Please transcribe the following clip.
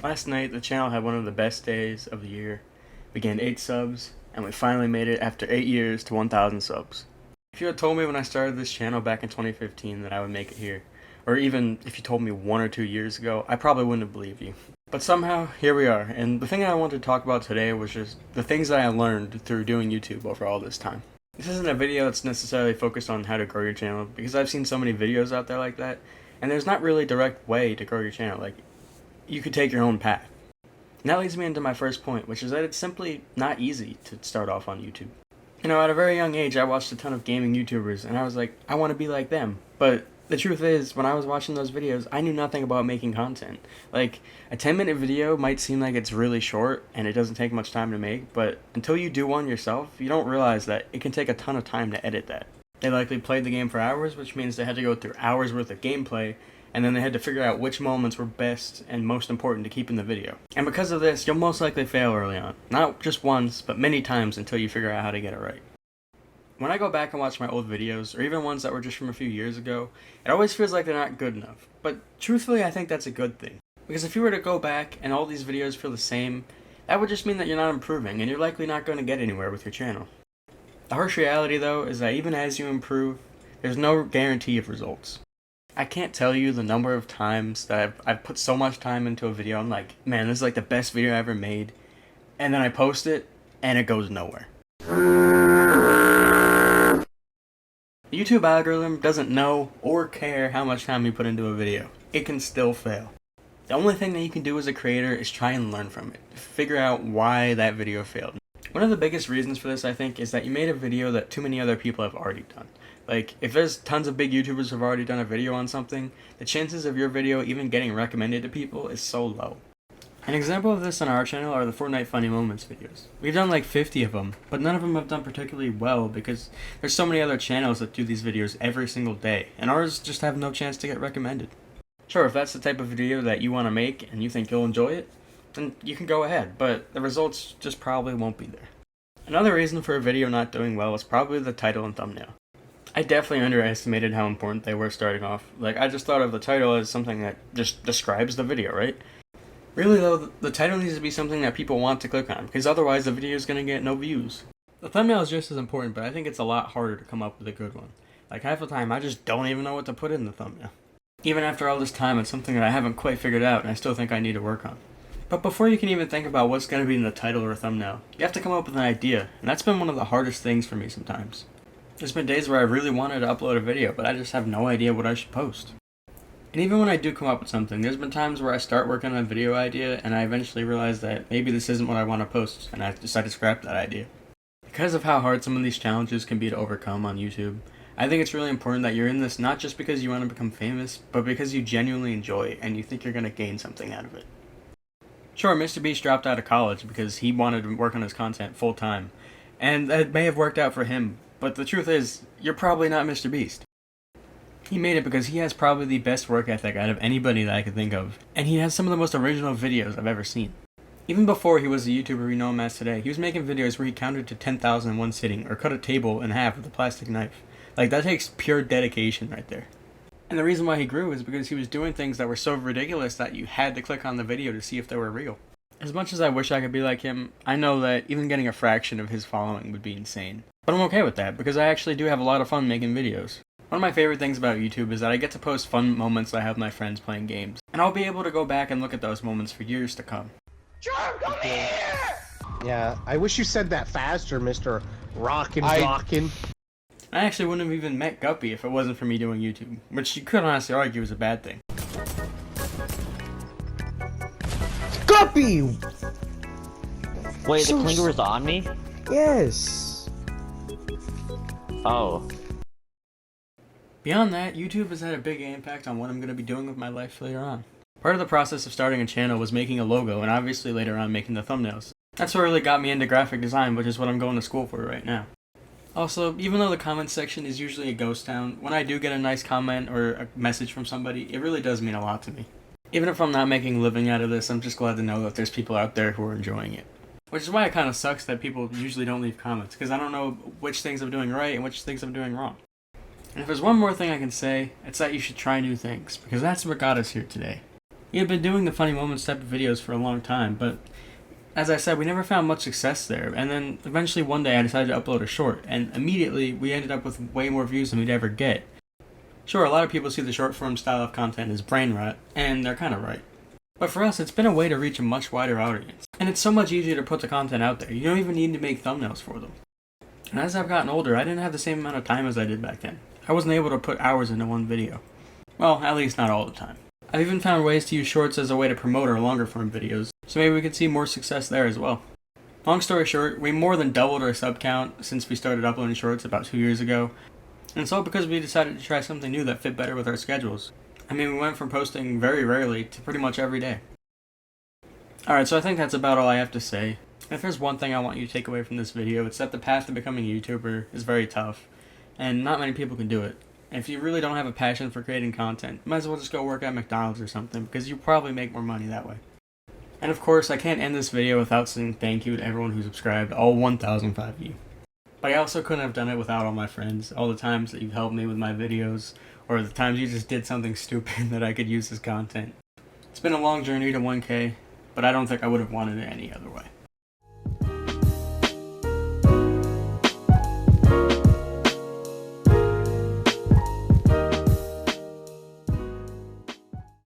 Last night, the channel had one of the best days of the year. We gained 8 subs, and we finally made it after 8 years to 1,000 subs. If you had told me when I started this channel back in 2015 that I would make it here, or even if you told me 1 or 2 years ago, I probably wouldn't have believed you. But somehow, here we are, and the thing I wanted to talk about today was just the things that I learned through doing YouTube over all this time. This isn't a video that's necessarily focused on how to grow your channel, because I've seen so many videos out there like that, and there's not really a direct way to grow your channel. Like, you could take your own path. And that leads me into my first point, which is that it's simply not easy to start off on YouTube. You know, at a very young age, I watched a ton of gaming YouTubers, and I was like, I want to be like them. But the truth is, when I was watching those videos, I knew nothing about making content. Like, a 10-minute video might seem like it's really short, and it doesn't take much time to make, but until you do one yourself, you don't realize that it can take a ton of time to edit that. They likely played the game for hours, which means they had to go through hours worth of gameplay, and then they had to figure out which moments were best and most important to keep in the video. And because of this, you'll most likely fail early on. Not just once, but many times until you figure out how to get it right. When I go back and watch my old videos, or even ones that were just from a few years ago, it always feels like they're not good enough. But truthfully, I think that's a good thing. Because if you were to go back and all these videos feel the same, that would just mean that you're not improving, and you're likely not going to get anywhere with your channel. The harsh reality, though, is that even as you improve, there's no guarantee of results. I can't tell you the number of times that I've put so much time into a video, I'm like, man, this is like the best video I ever made, and then I post it, and it goes nowhere. The YouTube algorithm doesn't know or care how much time you put into a video. It can still fail. The only thing that you can do as a creator is try and learn from it. Figure out why that video failed. One of the biggest reasons for this, I think, is that you made a video that too many other people have already done. Like, if there's tons of big YouTubers who have already done a video on something, the chances of your video even getting recommended to people is so low. An example of this on our channel are the Fortnite Funny Moments videos. We've done like 50 of them, but none of them have done particularly well because there's so many other channels that do these videos every single day, and ours just have no chance to get recommended. Sure, if that's the type of video that you want to make and you think you'll enjoy it, then you can go ahead, but the results just probably won't be there. Another reason for a video not doing well is probably the title and thumbnail. I definitely underestimated how important they were starting off. Like, I just thought of the title as something that just describes the video, right? Really though, the title needs to be something that people want to click on, because otherwise the video is going to get no views. The thumbnail is just as important, but I think it's a lot harder to come up with a good one. Like, half the time I just don't even know what to put in the thumbnail. Even after all this time, it's something that I haven't quite figured out and I still think I need to work on. But before you can even think about what's going to be in the title or thumbnail, you have to come up with an idea, and that's been one of the hardest things for me sometimes. There's been days where I really wanted to upload a video, but I just have no idea what I should post. And even when I do come up with something, there's been times where I start working on a video idea and I eventually realize that maybe this isn't what I want to post, and I decide to scrap that idea. Because of how hard some of these challenges can be to overcome on YouTube, I think it's really important that you're in this not just because you want to become famous, but because you genuinely enjoy it and you think you're going to gain something out of it. Sure, MrBeast dropped out of college because he wanted to work on his content full time, and that may have worked out for him, but the truth is, you're probably not MrBeast. He made it because he has probably the best work ethic out of anybody that I could think of, and he has some of the most original videos I've ever seen. Even before he was the YouTuber we know him as today, he was making videos where he counted to 10,000 in one sitting, or cut a table in half with a plastic knife. Like, that takes pure dedication right there. And the reason why he grew is because he was doing things that were so ridiculous that you had to click on the video to see if they were real. As much as I wish I could be like him, I know that even getting a fraction of his following would be insane. But I'm okay with that, because I actually do have a lot of fun making videos. One of my favorite things about YouTube is that I get to post fun moments I have with my friends playing games. And I'll be able to go back and look at those moments for years to come. Charm, come here! Yeah, I wish you said that faster, Mr. Rockin'. I actually wouldn't have even met Guppy if it wasn't for me doing YouTube, which you could honestly argue is a bad thing. Guppy! Wait, the clinger was on me? Yes. Oh. Beyond that, YouTube has had a big impact on what I'm going to be doing with my life later on. Part of the process of starting a channel was making a logo, and obviously later on making the thumbnails. That's what really got me into graphic design, which is what I'm going to school for right now. Also, even though the comment section is usually a ghost town, when I do get a nice comment or a message from somebody, it really does mean a lot to me. Even if I'm not making a living out of this, I'm just glad to know that there's people out there who are enjoying it. Which is why it kind of sucks that people usually don't leave comments, because I don't know which things I'm doing right and which things I'm doing wrong. And if there's one more thing I can say, it's that you should try new things, because that's what got us here today. We had been doing the funny moments type of videos for a long time, but as I said, we never found much success there, and then eventually one day I decided to upload a short, and immediately we ended up with way more views than we'd ever get. Sure, a lot of people see the short form style of content as brain rot, and they're kinda right. But for us, it's been a way to reach a much wider audience, and it's so much easier to put the content out there. You don't even need to make thumbnails for them. And as I've gotten older, I didn't have the same amount of time as I did back then. I wasn't able to put hours into one video. Well, at least not all the time. I've even found ways to use shorts as a way to promote our longer form videos, so maybe we could see more success there as well. Long story short, we more than doubled our sub count since we started uploading shorts about 2 years ago, and it's all because we decided to try something new that fit better with our schedules. I mean, we went from posting very rarely to pretty much every day. Alright, so I think that's about all I have to say. If there's one thing I want you to take away from this video, it's that the path to becoming a YouTuber is very tough, and not many people can do it. And if you really don't have a passion for creating content, you might as well just go work at McDonald's or something, because you'll probably make more money that way. And of course, I can't end this video without saying thank you to everyone who subscribed, all 1,005 of you. But I also couldn't have done it without all my friends, all the times that you've helped me with my videos, or the times you just did something stupid that I could use as content. It's been a long journey to 1K, but I don't think I would have wanted it any other way.